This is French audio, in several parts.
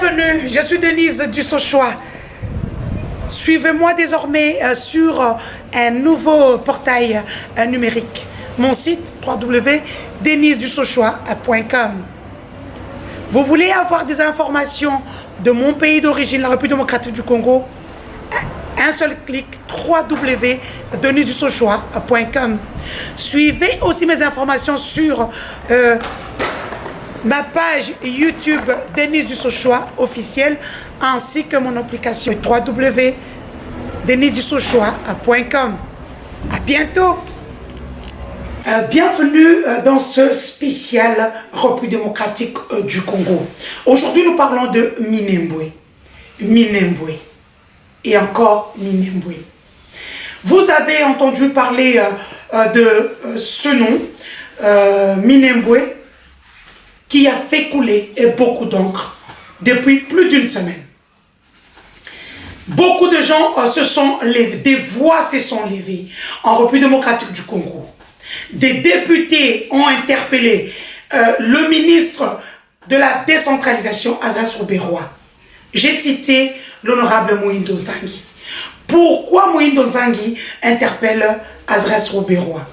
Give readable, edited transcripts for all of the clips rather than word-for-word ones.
Bienvenue, je suis Denise Dussochoa. Suivez-moi désormais sur un nouveau portail numérique. Mon site www.denisedussochoa.com. Vous voulez avoir des informations de mon pays d'origine, la République démocratique du Congo? Un seul clic, www.denisedussochoa.com. Suivez aussi mes informations sur ma page YouTube Denise Dussochoa officielle, ainsi que mon application www.denisedussochoa.com. À bientôt. Bienvenue dans ce spécial République démocratique du Congo. Aujourd'hui, nous parlons de Minembwe. Minembwe. Et encore Minembwe. Vous avez entendu parler de ce nom, Minembwe, qui a fait couler beaucoup d'encre depuis plus d'une semaine. Beaucoup de gens se sont levés, des voix se sont levées en République démocratique du Congo. Des députés ont interpellé le ministre de la décentralisation, Azras Ruberwa. J'ai cité l'honorable Moïndo Zangui. Pourquoi Moïndo Zangui interpelle Azras Ruberwa?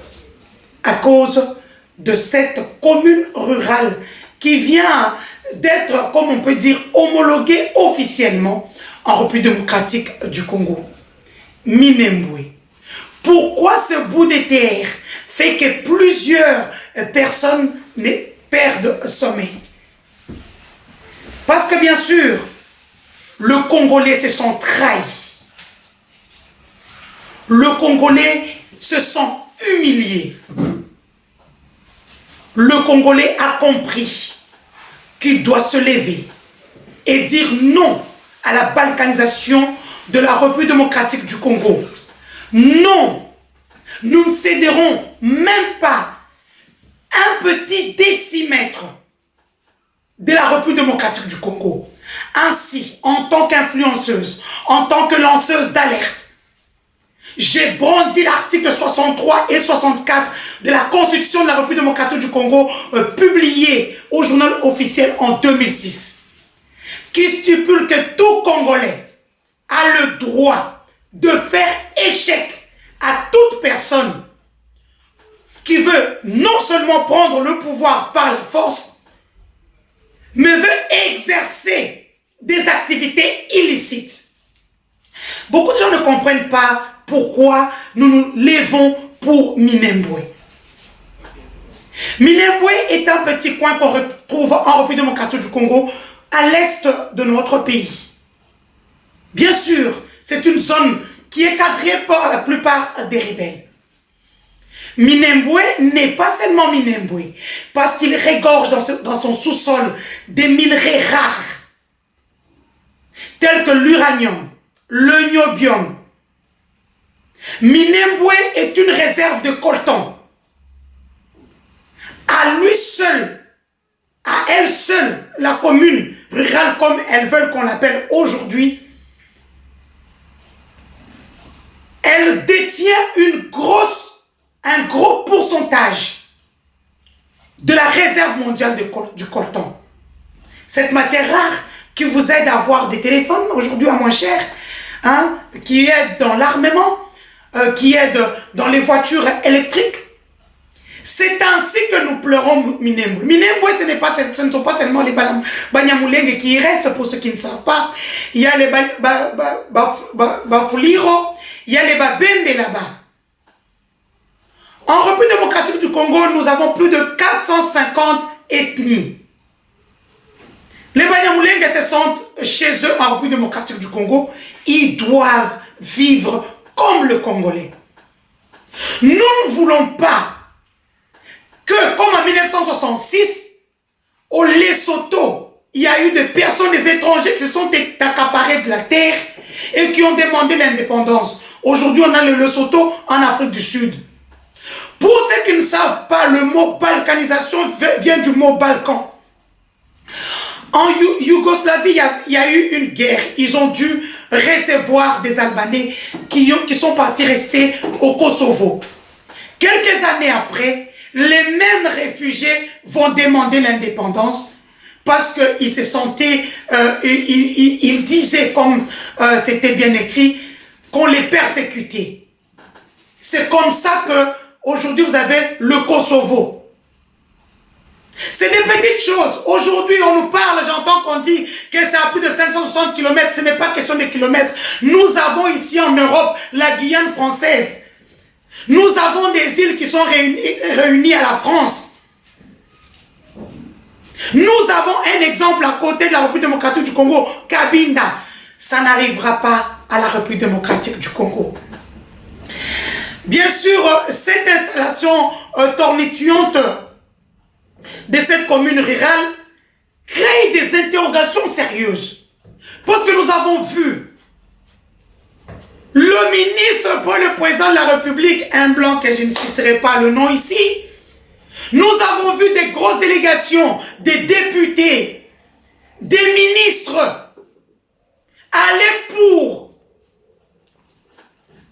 À cause de cette commune rurale qui vient d'être, comme on peut dire, homologuée officiellement en République démocratique du Congo. Minembwe. Pourquoi ce bout de terre fait que plusieurs personnes perdent sommeil? Parce que bien sûr, le Congolais se sent trahi. Le Congolais se sent humilié. Le Congolais a compris qu'il doit se lever et dire non à la balkanisation de la République démocratique du Congo. Non, nous ne céderons même pas un petit décimètre de la République démocratique du Congo. Ainsi, en tant qu'influenceuse, en tant que lanceuse d'alerte, j'ai brandi l'article 63 et 64 de la Constitution de la République démocratique du Congo, publié au journal officiel en 2006, qui stipule que tout Congolais a le droit de faire échec à toute personne qui veut non seulement prendre le pouvoir par la force, mais veut exercer des activités illicites. Beaucoup de gens ne comprennent pas pourquoi nous nous levons pour Minembwe. Minembwe est un petit coin qu'on retrouve en République démocratique du Congo, à l'est de notre pays. Bien sûr, c'est une zone qui est cadrée par la plupart des rebelles. Minembwe n'est pas seulement Minembwe, parce qu'il regorge dans son sous-sol des minerais rares, tels que l'uranium, le niobium. Minembwe est une réserve de coltan. À lui seul, à elle seule, la commune rurale, comme elles veulent qu'on l'appelle aujourd'hui, elle détient un gros pourcentage de la réserve mondiale du coltan. Cette matière rare qui vous aide à avoir des téléphones aujourd'hui à moins cher, hein, qui aide dans l'armement, qui aide dans les voitures électriques. C'est ainsi que nous pleurons Minembwe. Minembwe, ce ne sont pas seulement les Banyamulenge qui y restent, pour ceux qui ne savent pas. Il y a les Bafuliro, il y a les Babende là-bas. En République démocratique du Congo, nous avons plus de 450 ethnies. Les Banyamulenge se sentent chez eux en République démocratique du Congo. Ils doivent vivre comme le Congolais. Nous ne voulons pas que, comme en 1966, au Lesotho, il y a eu des personnes, des étrangers qui se sont accaparés de la terre et qui ont demandé l'indépendance. Aujourd'hui, on a le Lesotho en Afrique du Sud. Pour ceux qui ne savent pas, le mot balkanisation vient du mot Balkan. En Yougoslavie, il y a eu une guerre. Ils ont dû recevoir des Albanais qui sont partis rester au Kosovo. Quelques années après, les mêmes réfugiés vont demander l'indépendance parce qu'il se sentait, il disait, comme c'était bien écrit, qu'on les persécutait. C'est comme ça que aujourd'hui vous avez le Kosovo. C'est des petites choses. Aujourd'hui, on nous parle, j'entends qu'on dit que c'est à plus de 560 km. Ce n'est pas question de kilomètres. Nous avons ici en Europe la Guyane française. Nous avons des îles qui sont réunies à la France. Nous avons un exemple à côté de la République démocratique du Congo, Cabinda. Ça n'arrivera pas à la République démocratique du Congo. Bien sûr, cette installation tornituante de cette commune rurale crée des interrogations sérieuses. Parce que nous avons vu le ministre pour le président de la République, un blanc que je ne citerai pas le nom ici. Nous avons vu des grosses délégations, des députés, des ministres aller pour,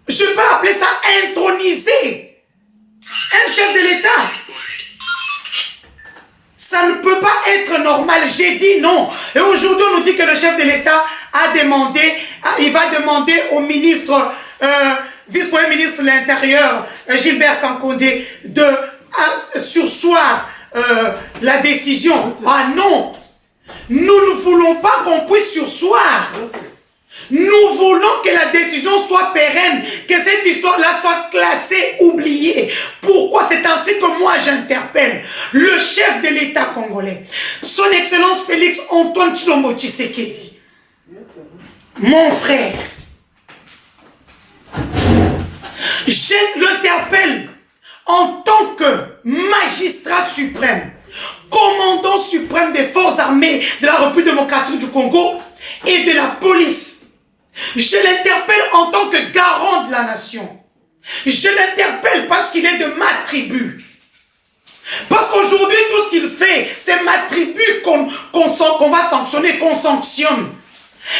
je peux appeler ça introniser un chef de l'État. Ça ne peut pas être normal. J'ai dit non. Et aujourd'hui, on nous dit que le chef de l'État a demandé, il va demander au ministre, vice-premier ministre de l'Intérieur, Gilbert Kankondé, de surseoir la décision. Ah non! Nous ne voulons pas qu'on puisse surseoir. Nous voulons que la décision soit pérenne, que cette histoire-là soit classée, oubliée. Pourquoi? C'est ainsi que moi j'interpelle le chef de l'État congolais, son Excellence Félix Antoine Tshilombo Tshisekedi. Mon frère, je l'interpelle en tant que magistrat suprême, commandant suprême des forces armées de la République démocratique du Congo et de la police. Je l'interpelle en tant que garant de la nation. Je l'interpelle parce qu'il est de ma tribu. Parce qu'aujourd'hui, tout ce qu'il fait, c'est ma tribu qu'on va sanctionner, qu'on sanctionne.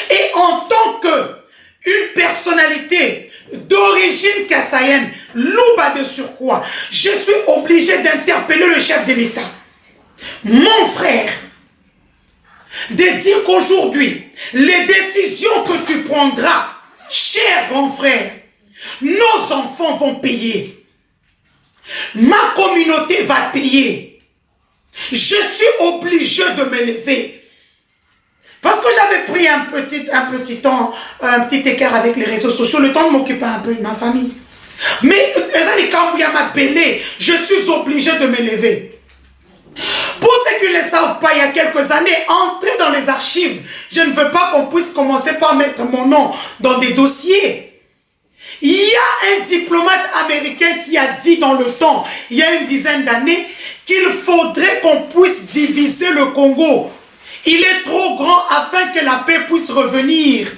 Et en tant qu'une personnalité d'origine kassaïenne, louba de surcroît, je suis obligé d'interpeller le chef de l'État. Mon frère, de dire qu'aujourd'hui, les décisions que tu prendras, cher grand frère, nos enfants vont payer. Ma communauté va payer. Je suis obligé de me lever. Parce que j'avais pris un petit temps, un petit écart avec les réseaux sociaux, le temps de m'occuper un peu de ma famille. Mais je suis obligé de me lever. Pour ceux qui ne le savent pas, il y a quelques années, entrer dans les archives, je ne veux pas qu'on puisse commencer par mettre mon nom dans des dossiers. Il y a un diplomate américain qui a dit dans le temps, il y a une dizaine d'années, qu'il faudrait qu'on puisse diviser le Congo. Il est trop grand afin que la paix puisse revenir.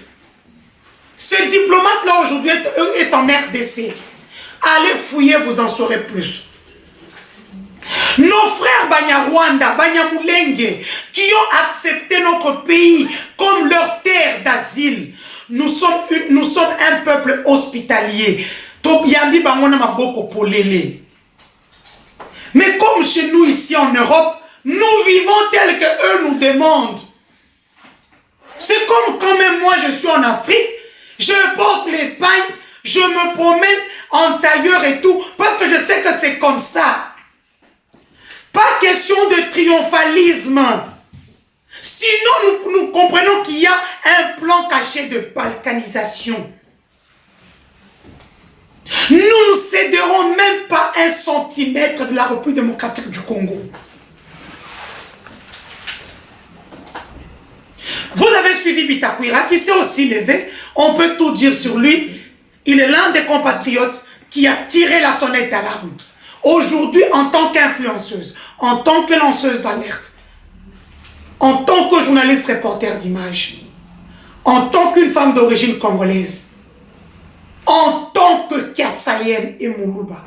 Ce diplomate-là aujourd'hui est en RDC. Allez fouiller, vous en saurez plus. Nos frères Banyarwanda, Banyamulenge, qui ont accepté notre pays comme leur terre d'asile, nous sommes un peuple hospitalier. Mais comme chez nous ici en Europe, nous vivons tel que eux nous demandent. C'est comme quand même moi je suis en Afrique, je porte les pagnes, je me promène en tailleur et tout, parce que je sais que c'est comme ça. Pas question de triomphalisme. Sinon, nous comprenons qu'il y a un plan caché de balkanisation. Nous ne céderons même pas un centimètre de la République démocratique du Congo. Vous avez suivi Bitakwira qui s'est aussi levé. On peut tout dire sur lui. Il est l'un des compatriotes qui a tiré la sonnette d'alarme. Aujourd'hui, en tant qu'influenceuse, en tant que lanceuse d'alerte, en tant que journaliste reporter d'images, en tant qu'une femme d'origine congolaise, en tant que Kassaïenne et Moulouba.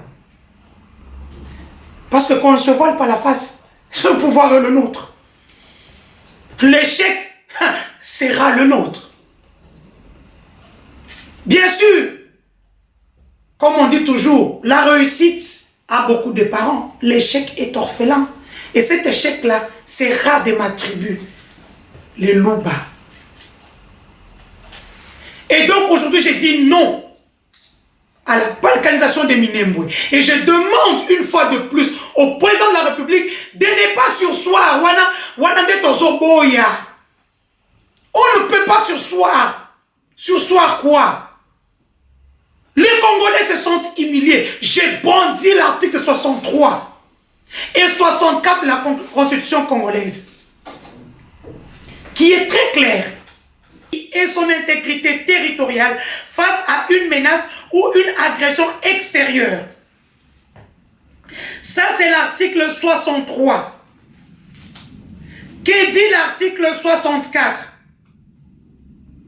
Parce que quand on ne se voile pas la face, ce pouvoir est le nôtre. L'échec sera le nôtre. Bien sûr, comme on dit toujours, la réussite a beaucoup de parents. L'échec est orphelin. Et cet échec-là sera de ma tribu, les Luba. Et donc aujourd'hui, j'ai dit non à la balkanisation des Minembwe. Et je demande une fois de plus au président de la République de ne pas sursoir. On ne peut pas sursoir. Sursoir quoi? Les Congolais se sentent humiliés. J'ai brandi l'article 63 et 64 de la Constitution congolaise, qui est très clair, et son intégrité territoriale face à une menace ou une agression extérieure. Ça, c'est l'article 63. Que dit l'article 64?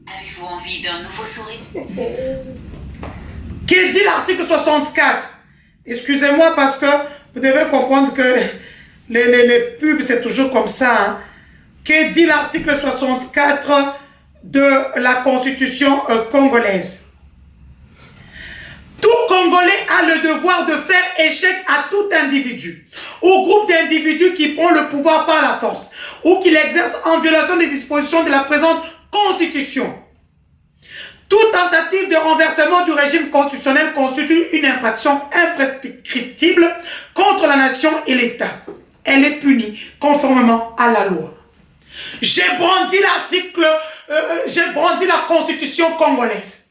Avez-vous envie d'un nouveau sourire? Que dit l'article 64? Excusez-moi parce que vous devez comprendre que les pubs, c'est toujours comme ça. Hein. Que dit l'article 64 de la Constitution congolaise? Tout Congolais a le devoir de faire échec à tout individu ou groupe d'individus qui prend le pouvoir par la force ou qui l'exerce en violation des dispositions de la présente Constitution. Toute tentative de renversement du régime constitutionnel constitue une infraction imprescriptible contre la nation et l'État. Elle est punie conformément à la loi. J'ai brandi l'article, j'ai brandi la Constitution congolaise.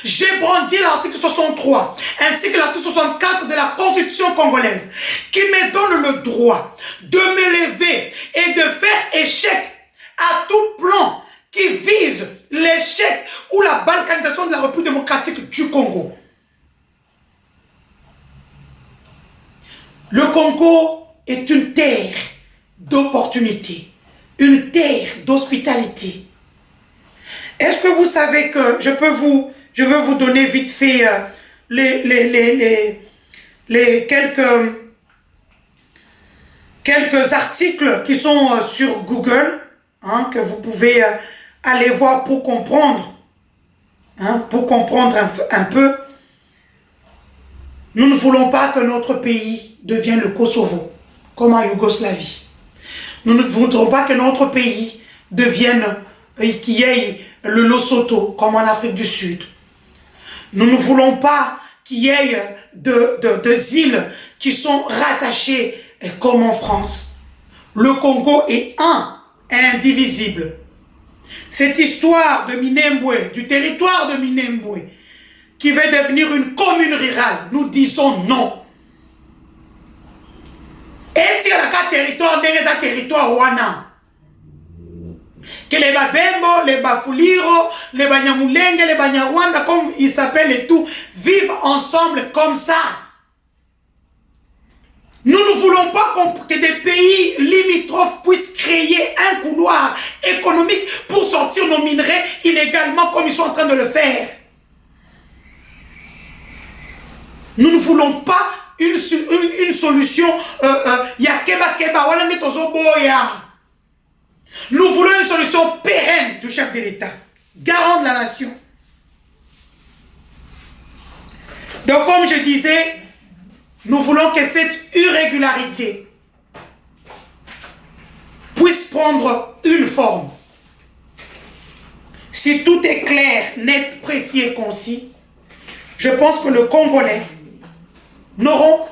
J'ai brandi l'article 63 ainsi que l'article 64 de la Constitution congolaise qui me donne le droit de me lever et de faire échec à tout plan qui vise l'échec ou la balkanisation de la République démocratique du Congo. Le Congo est une terre d'opportunité, une terre d'hospitalité. Est-ce que vous savez que je veux vous donner vite fait quelques articles qui sont sur Google, hein, que vous pouvez aller voir pour comprendre, hein, un peu. Nous ne voulons pas que notre pays devienne le Kosovo, comme en Yougoslavie. Nous ne voudrons pas que notre pays devienne, qu'il y ait le Lesotho, comme en Afrique du Sud. Nous ne voulons pas qu'il y ait des îles qui sont rattachées comme en France. Le Congo est indivisible. Cette histoire de Minembwe, du territoire de Minembwe, qui va devenir une commune rurale, nous disons non. Et si le territoire n'est territoire wana, que les Babembo, les Bafuliro, les Banyamulenge, les Banyarwanda, comme ils s'appellent et tout, vivent ensemble comme ça. Nous ne voulons pas que des pays limitrophes puissent créer un couloir économique pour sortir nos minerais illégalement comme ils sont en train de le faire. Nous ne voulons pas une solution yakeba-keba, wala netozo boya. Nous voulons une solution pérenne du chef de l'État, garant de la nation. Donc, comme je disais, nous voulons que cette irrégularité puisse prendre une forme. Si tout est clair, net, précis et concis, je pense que les Congolais n'auront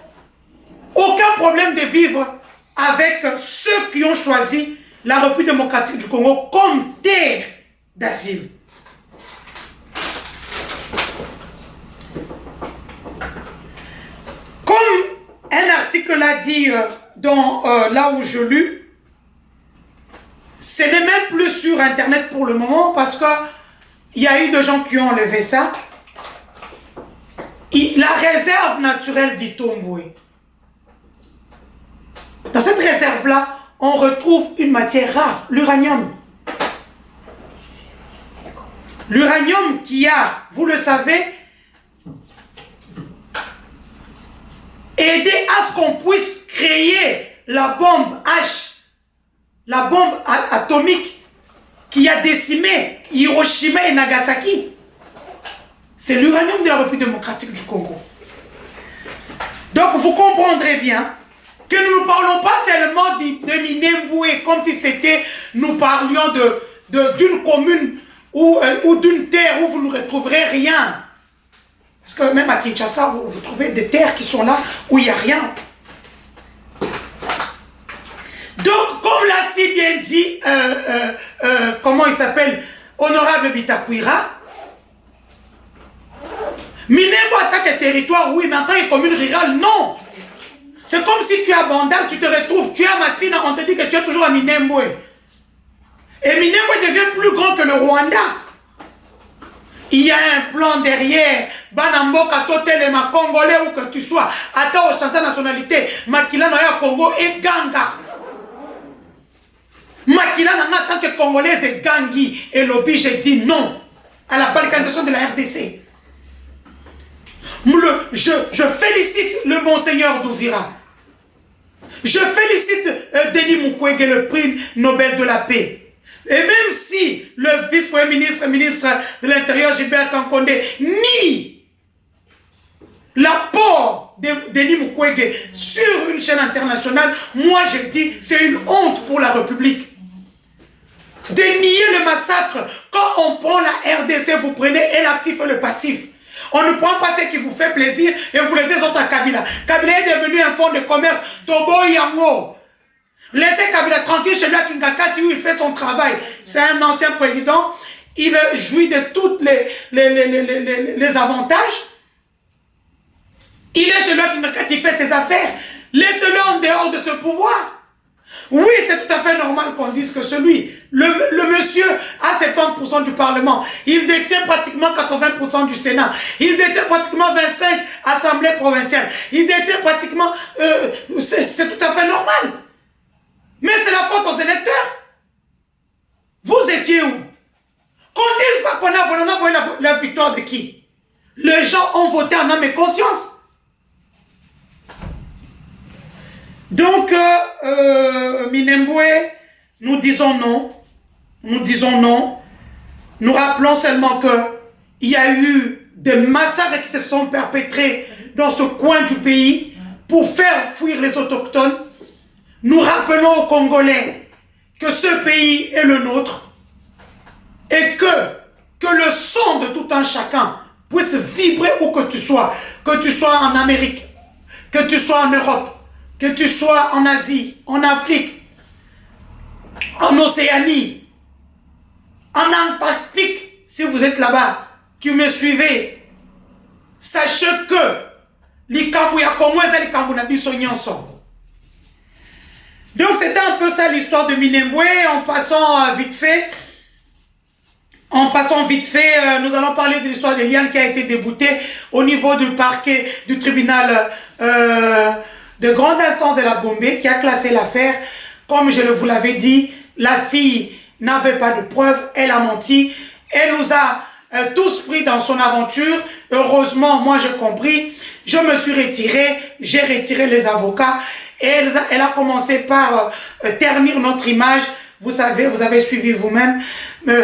aucun problème de vivre avec ceux qui ont choisi la République démocratique du Congo comme terre d'asile. Comme un article l'a dit là où je lus, ce n'est même plus sur Internet pour le moment parce qu'il y a eu des gens qui ont enlevé ça. La réserve naturelle d'Itombwe. Dans cette réserve-là, on retrouve une matière rare, l'uranium. L'uranium qui a, vous le savez, aidé à ce qu'on puisse créer la bombe H, la bombe atomique qui a décimé Hiroshima et Nagasaki. C'est l'uranium de la République démocratique du Congo. Donc vous comprendrez bien Que nous ne parlons pas seulement de Minembwe comme si c'était, nous parlions d'une commune ou d'une terre où vous ne retrouverez rien. Parce que même à Kinshasa, vous trouvez des terres qui sont là où il n'y a rien. Donc, comme l'a si bien dit, comment il s'appelle, Honorable Bitakwira, Minembwe attaque un territoire, oui, mais en tant que commune rurale, non. C'est comme si tu es à Bandal, tu te retrouves, tu es à Massina, on te dit que tu es toujours à Minembwe. Et Minembwe devient plus grand que le Rwanda. Il y a un plan derrière. Banamboka, Totelema, Congolais, où que tu sois. Attends, au chantier nationalité, Makila Noya Congo et Ganga. Makila Nanga, en tant que Congolais, c'est Gangi. Et lobby, j'ai dit non à la balkanisation de la RDC. Je félicite le Monseigneur d'Ouvira. Je félicite Denis Mukwege, le prix Nobel de la paix. Et même si le vice-premier ministre, ministre de l'Intérieur, Gilbert Kankondé, nie l'apport de Denis Mukwege sur une chaîne internationale, moi je dis c'est une honte pour la République. De nier le massacre. Quand on prend la RDC, vous prenez et l'actif et le passif. On ne prend pas ce qui vous fait plaisir et vous laissez autres à Kabila. Kabila est devenu un fonds de commerce. Tobo Yango. Laissez Kabila tranquille chez lui à Kingakati où il fait son travail. C'est un ancien président. Il jouit de tous les avantages. Il est chez lui à Kingakati, il fait ses affaires. Laissez-le en dehors de ce pouvoir. Oui, c'est tout à fait normal qu'on dise que le monsieur a 70% du Parlement. Il détient pratiquement 80% du Sénat. Il détient pratiquement 25 assemblées provinciales. Il détient pratiquement... c'est tout à fait normal. Mais c'est la faute aux électeurs. Vous étiez où? Qu'on dise pas qu'on a volé la victoire de qui? Les gens ont voté en âme et conscience. Donc, Minembwe, nous disons non. Nous disons non. Nous rappelons seulement qu'il y a eu des massacres qui se sont perpétrés dans ce coin du pays pour faire fuir les autochtones. Nous rappelons aux Congolais que ce pays est le nôtre et que le son de tout un chacun puisse vibrer où que tu sois en Amérique, que tu sois en Europe, que tu sois en Asie, en Afrique, en Océanie, en Antarctique, si vous êtes là-bas, qui me suivez, sachez que likambu ya Kongo eza likambu na biso nyonso. Donc c'était un peu ça l'histoire de Minembwe. En passant vite fait, nous allons parler de l'histoire de Liane qui a été déboutée au niveau du parquet du tribunal de grande instance de la Gombe qui a classé l'affaire. Comme je vous l'avais dit, la fille n'avait pas de preuves, elle a menti. Elle nous a tous pris dans son aventure. Heureusement, moi j'ai compris. Je me suis retiré, j'ai retiré les avocats. Et elle a commencé par ternir notre image. Vous savez, vous avez suivi vous-même.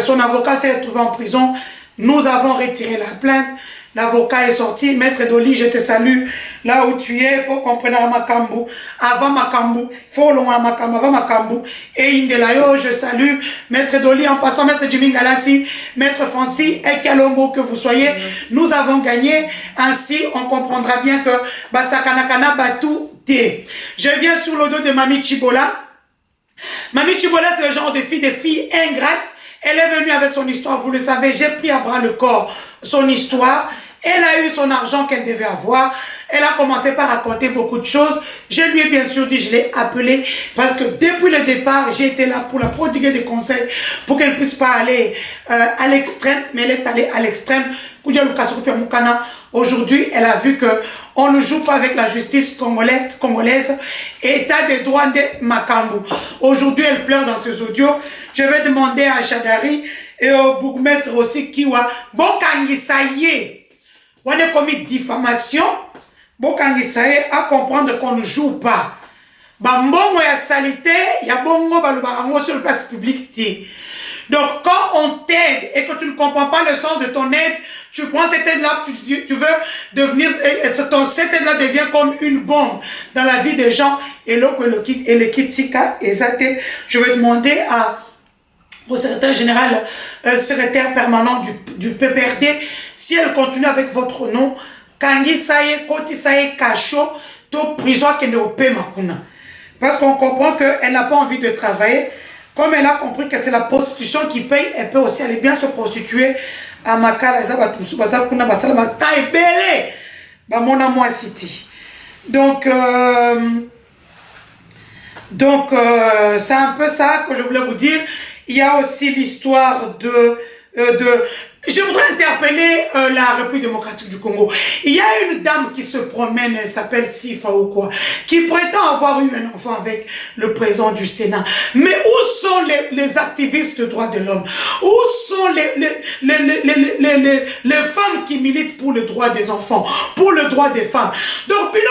Son avocat s'est retrouvé en prison. Nous avons retiré la plainte. L'avocat est sorti. Maître Doli, je te salue. Là où tu es, il faut comprendre à Makambu. Avant Makambu, il faut loin à Makambu, avant Makambu. Et Indelayo, je salue. Maître Doli, en passant, Maître Jimmy Galassi, Maître Francis et Kalombo, que vous soyez. Nous avons gagné. Ainsi, on comprendra bien que Basakanakana Batou. Je viens sur le dos de Mami Chibola. Mami Chibola, c'est le genre de fille ingrate. Elle est venue avec son histoire, vous le savez, j'ai pris à bras le corps son histoire. Elle a eu son argent qu'elle devait avoir. Elle a commencé par raconter beaucoup de choses. Je lui ai bien sûr dit, je l'ai appelée parce que depuis le départ, j'ai été là pour la prodiguer des conseils pour qu'elle ne puisse pas aller à l'extrême, mais elle est allée à l'extrême. Aujourd'hui, elle a vu que on ne joue pas avec la justice congolaise, état de droit de Makambu. Aujourd'hui, elle pleure dans ses audios. Je vais demander à Chadari et au bourgmestre aussi Kiwa, Bokangisaye, on a commis diffamation, Bokangisaye à comprendre qu'on ne joue pas. Bambongo ya salité, ya bongo balubarango sur le place publique. Donc, quand on t'aide et que tu ne comprends pas le sens de ton aide, tu prends cette aide-là, tu veux devenir, cette aide-là devient comme une bombe dans la vie des gens. Et là, je vais demander au secrétaire général, secrétaire permanent du PPRD, si elle continue avec votre nom, Kangi Saye, Koti Saye, Kacho, to prison qui ne paie Makuna. Parce qu'on comprend qu'elle n'a pas envie de travailler. Comme elle a compris que c'est la prostitution qui paye, elle peut aussi aller bien se prostituer à Makala. Donc, c'est un peu ça que je voulais vous dire. Il y a aussi l'histoire je voudrais interpeller la République démocratique du Congo. Il y a une dame qui se promène, elle s'appelle Sifa ou quoi, qui prétend avoir eu un enfant avec le président du Sénat. Mais où sont les activistes de droits de l'homme? Où sont les femmes qui militent pour le droit des enfants, pour le droit des femmes? Donc, il faut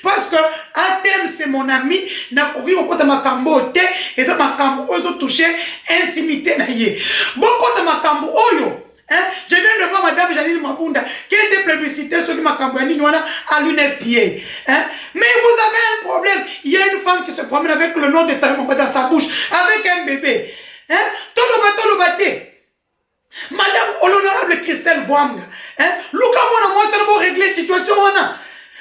parce que Atem c'est mon ami, na kouri okota makambo te, et ça makambo oyo touché intimité na ye. Bon kota makambo oyo, hein, je viens de voir madame Janine Mabunda qui a été plébiscitée sur makambo ya nini wana à l'UNFPA, hein. Mais vous avez un problème, il y a une femme qui se promène avec le nom de Taïmamba dans sa bouche avec un bébé, hein. Tolobate. Madame l'honorable Christelle Voanga, hein, Luka mona moi c'est pour régler la situation wana.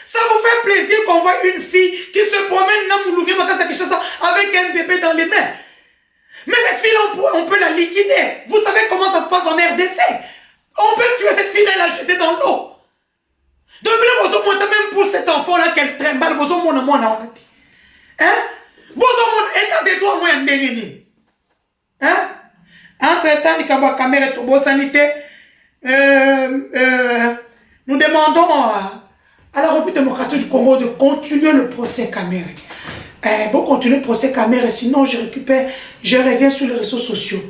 Ça vous fait plaisir qu'on voit une fille qui se promène avec un bébé dans les mains. Mais cette fille, on peut la liquider. Vous savez comment ça se passe en RDC. On peut tuer cette fille et la jeter dans l'eau. Donc, même pour cet enfant-là qu'elle trimballe, hein? État des droits, moi, hein? Entre-temps, il y a caméra de sanité. Nous demandons à la République démocratique du Congo de continuer le procès Kamere. Bon, continuer le procès Kamere, sinon je reviens sur les réseaux sociaux.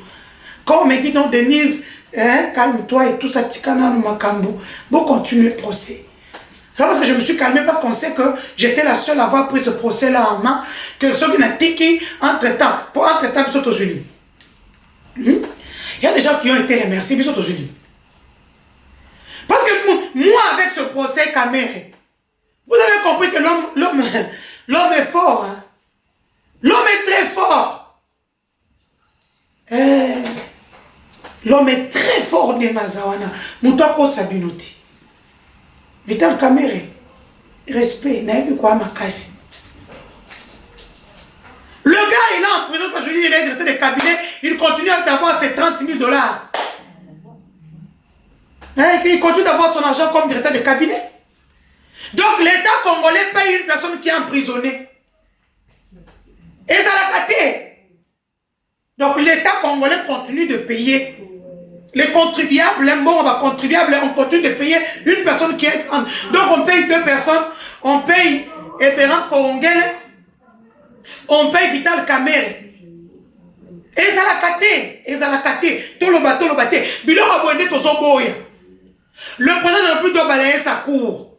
Quand on me dit non, Denise, calme-toi et tout ça, Tikana Makambo, bon, continuer le procès. C'est parce que je me suis calmé parce qu'on sait que j'étais la seule à avoir pris ce procès-là en main, que ceux qui n'ont été entre-temps, ils sont aux Unis. Il y a des gens qui ont été remerciés, ils sont aux Unis. Parce que moi, avec ce procès Kamere, vous avez compris que l'homme est fort. Hein? L'homme est très fort. L'homme est très fort de Mazawana. Moutako Sabinuti. Vital Kamere. Respect. Naïbi quoi makasi. Le gars, il est en prison quand je dis il est directeur de cabinet. Il continue d'avoir ses 30 000 $. Il continue d'avoir son argent comme directeur de cabinet. Donc l'État congolais paye une personne qui est emprisonnée. Et ça l'a gâté. Donc l'État congolais continue de payer. Les contribuables, les bons contribuables, on continue de payer une personne qui est... Donc on paye deux personnes. On paye Eberan Kongele. On paye Vital Kamere. Et ça l'a gâté. Et ça l'a gâté. Tout le bateau. Bilo abonné tout son boya. Le président de la République doit balayer sa cour.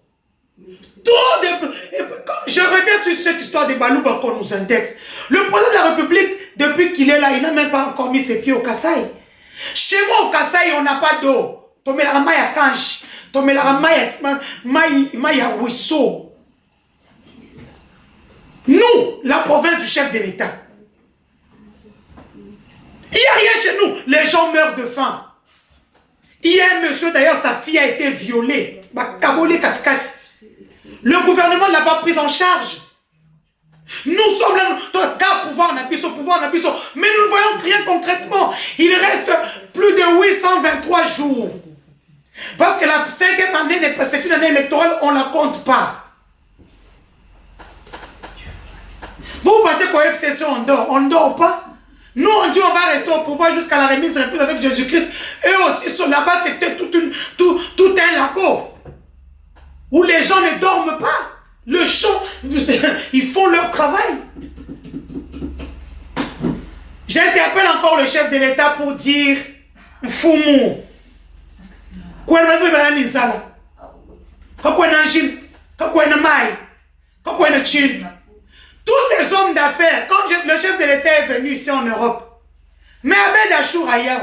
Je reviens sur cette histoire de Balouba qu'on nous indexe. Le président de la République, depuis qu'il est là, il n'a même pas encore mis ses pieds au Kasaï. Chez moi, au Kasaï, on n'a pas d'eau. Tomé la maille à Kanch. Tomé la maille à Wisso. Nous, la province du chef de l'État. Il n'y a rien chez nous. Les gens meurent de faim. Il y a un monsieur, d'ailleurs, sa fille a été violée. Le gouvernement ne l'a pas prise en charge. Nous sommes là, pouvoir, mais nous ne voyons rien concrètement. Il reste plus de 823 jours. Parce que la 5e année, c'est une année électorale, on ne la compte pas. Vous pensez qu'au FCC, on ne dort pas? Nous, on dit on va rester au pouvoir jusqu'à la remise avec Jésus-Christ. Eux aussi, sur là-bas, c'était tout un labo. Où les gens ne dorment pas. Le champ, ils font leur travail. J'interpelle encore le chef de l'État pour dire Fumu. Tous ces hommes d'affaires, quand le chef de l'État est venu ici en Europe, mais Abed Achour ailleurs,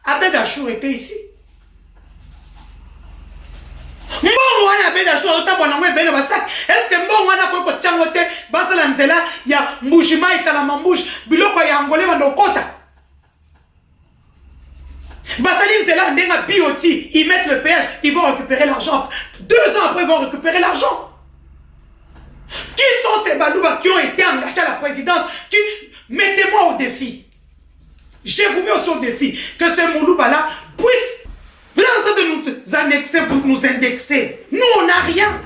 Abed Achour était ici. Est-ce que bon wana ko tchangote basala nzela ya mbujima ikala mambush biloko ya angolé bandokota basali nzela ndenga bioti ils mettent le péage, ils vont récupérer l'argent 2 ans après ils vont récupérer l'argent. Qui sont ces balouba qui ont été engagés à la présidence? Mettez-moi au défi, je vous mets aussi au défi que ce Moulouba là puisse. Vous êtes en train de nous annexer, vous nous indexer. Nous, on n'a rien.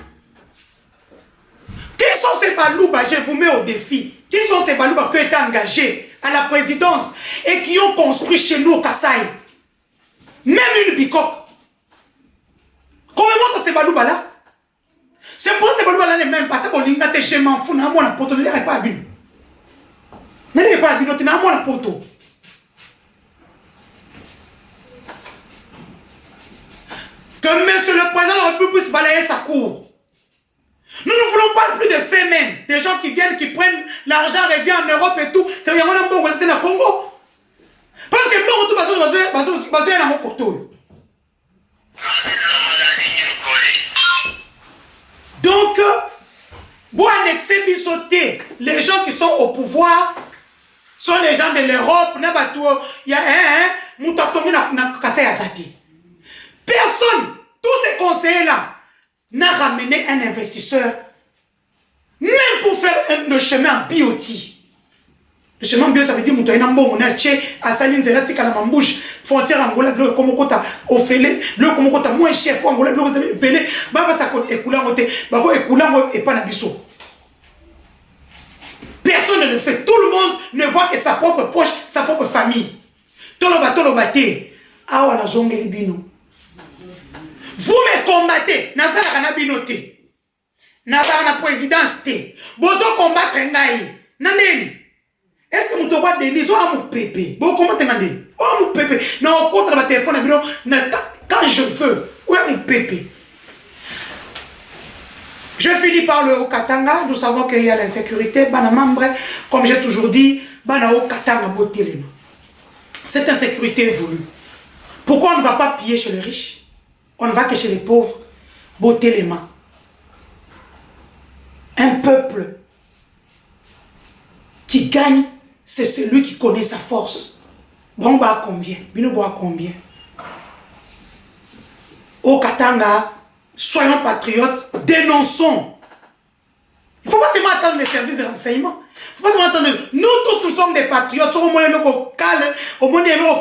Qui sont ces balouba? Je vous mets au défi. Qui sont ces balouba qui ont été engagés à la présidence et qui ont construit chez nous au Kassai? Même une bicoque. Comment montre ces balouba là? C'est pour ces balouba là, les mêmes pas. Je m'en fous, je m'en fous, je n'ai pas vu. Je n'ai pas vu, je n'ai pas vu. Que monsieur le président de la République puisse balayer sa cour. Nous ne voulons pas plus de faits même. Des gens qui viennent, qui prennent l'argent, reviennent en Europe et tout. C'est vraiment un bon président au Congo. Parce que bon, tout basé dans mon couteau. Donc, pour annexer, bisauter, les gens qui sont au pouvoir sont les gens de l'Europe. Il y a un personne, tous ces conseillers-là, n'a ramené un investisseur, même pour faire le chemin en bioti. Le chemin en bioti, ça veut dire que on a tché, à Saline, Zelatik, à la Mambouche, frontière Angola, le Komokota, au Félé, le Komokota moins cher pour Angola, le Félé, Baba Sako, Ekoulan, Babo Ekoulan, et Panabiso. Personne ne le fait. Tout le monde ne voit que sa propre poche, sa propre famille. Tolobate. Ah, la zone Libino. Vous me combattez. Nasa la kanabinote. Nasa la présidence. Bozo combattre ngai. Naneni. Est-ce que vous devez donner ça à mon pépé? Bon, comment t'es mandé? Oh, mon pépé. Non, contre ma téléphone, quand je veux. Où est mon pépé? Je finis par le Haut-Katanga. Nous savons qu'il y a l'insécurité. Banamambre, comme j'ai toujours dit, Bana Haut-Katanga, Botelema. Cette insécurité est voulue. Pourquoi on ne va pas piller chez les riches? On ne va que chez les pauvres. Botter les mains. Un peuple qui gagne, c'est celui qui connaît sa force. Bon, bah combien? Binobo à combien? Au Katanga, soyons patriotes, dénonçons. Il ne faut pas seulement attendre les services de renseignement. Il ne faut pas seulement attendre. Nous tous, nous sommes des patriotes. Au moins,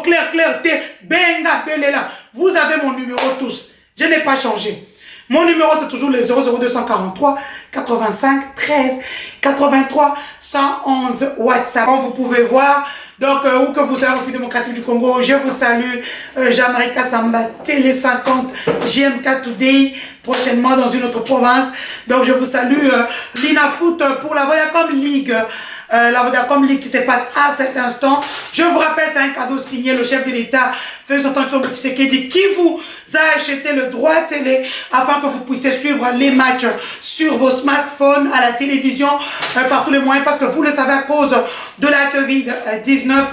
clarté. Benga, belela. Vous avez mon numéro tous. Je n'ai pas changé. Mon numéro, c'est toujours le 00243 85 13 83 111 WhatsApp. Comme vous pouvez voir, donc, où que vous soyez, République démocratique du Congo, je vous salue. Jean-Marie Kassamba, Télé 50, GMK Today, prochainement dans une autre province. Donc, je vous salue. Lina Foot pour la Vodacom League. La Vodacom League qui se passe à cet instant. Je vous rappelle, c'est un cadeau signé le chef de l'État, Félix Antoine Tshisekedi, qui vous a acheté le droit télé afin que vous puissiez suivre les matchs sur vos smartphones, à la télévision, par tous les moyens, parce que vous le savez, à cause de la Covid-19,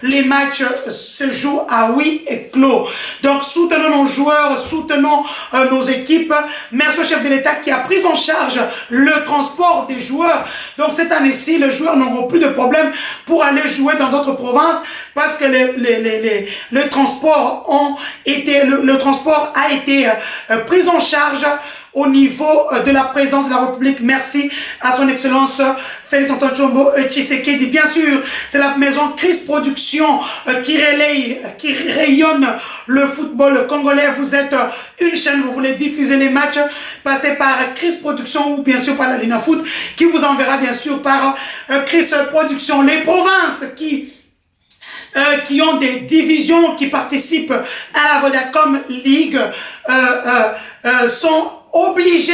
les matchs se jouent à huis et clos. Donc, soutenons nos joueurs, soutenons nos équipes. Merci au chef de l'État qui a pris en charge le transport des joueurs. Donc, cette année-ci, les joueurs n'auront plus de problème pour aller jouer dans d'autres provinces parce que le transport a été pris en charge au niveau de la présidence de la République. Merci à son excellence Félix Antoine Tshisekedi. Bien sûr, c'est la maison Chris Production qui rayonne le football congolais. Vous êtes une chaîne, vous voulez diffuser les matchs, passez par Chris Production ou bien sûr par la Lina Foot qui vous enverra bien sûr par Chris Production. Les provinces qui ont des divisions qui participent à la Vodacom League sont obligés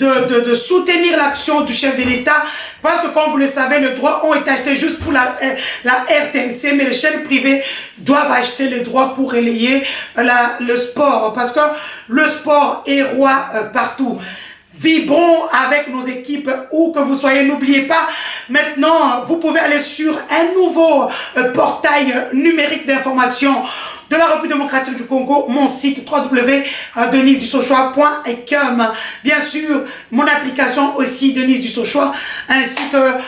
de soutenir l'action du chef de l'État, parce que comme vous le savez, les droits ont été achetés juste pour la RTNC, mais les chaînes privées doivent acheter les droits pour relayer le sport, parce que le sport est roi partout. Vibrons avec nos équipes où que vous soyez. N'oubliez pas, maintenant, vous pouvez aller sur un nouveau portail numérique d'information de la République démocratique du Congo, mon site www.denisdusauchois.com. Bien sûr, mon application aussi, Denise Dusauchois, ainsi que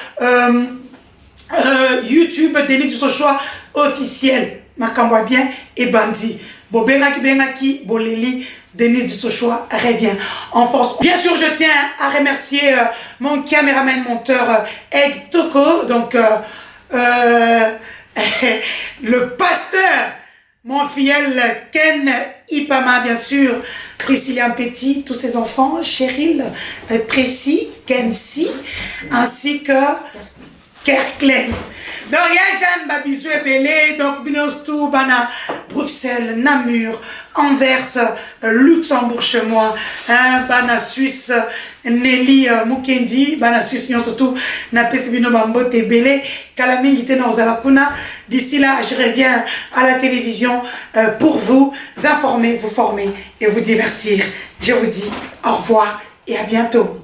YouTube, Denis Dusauchois officiel. Makamboa bien et bandit. Bobengaki Bengaki, Boleli. Denis Dusauchois revient en force. Bien sûr, je tiens à remercier mon caméraman monteur Egg Toko, donc le pasteur, mon filleul Ken Ipama, bien sûr, Priscilla Petit, tous ses enfants, Cheryl, Tracy, Kensi, ainsi que Kerklen. Donc, il y a Jeanne Babizou et Bélé, donc Binostou, Bana, Bruxelles, Namur, Anvers, Luxembourg chez moi, Bana Suisse, Nelly Mukendi, Bana Suisse, surtout, Napesibino Bambote Bélé, Kalamingite Norzalapuna. D'ici là, je reviens à la télévision pour vous informer, vous former et vous divertir. Je vous dis au revoir et à bientôt.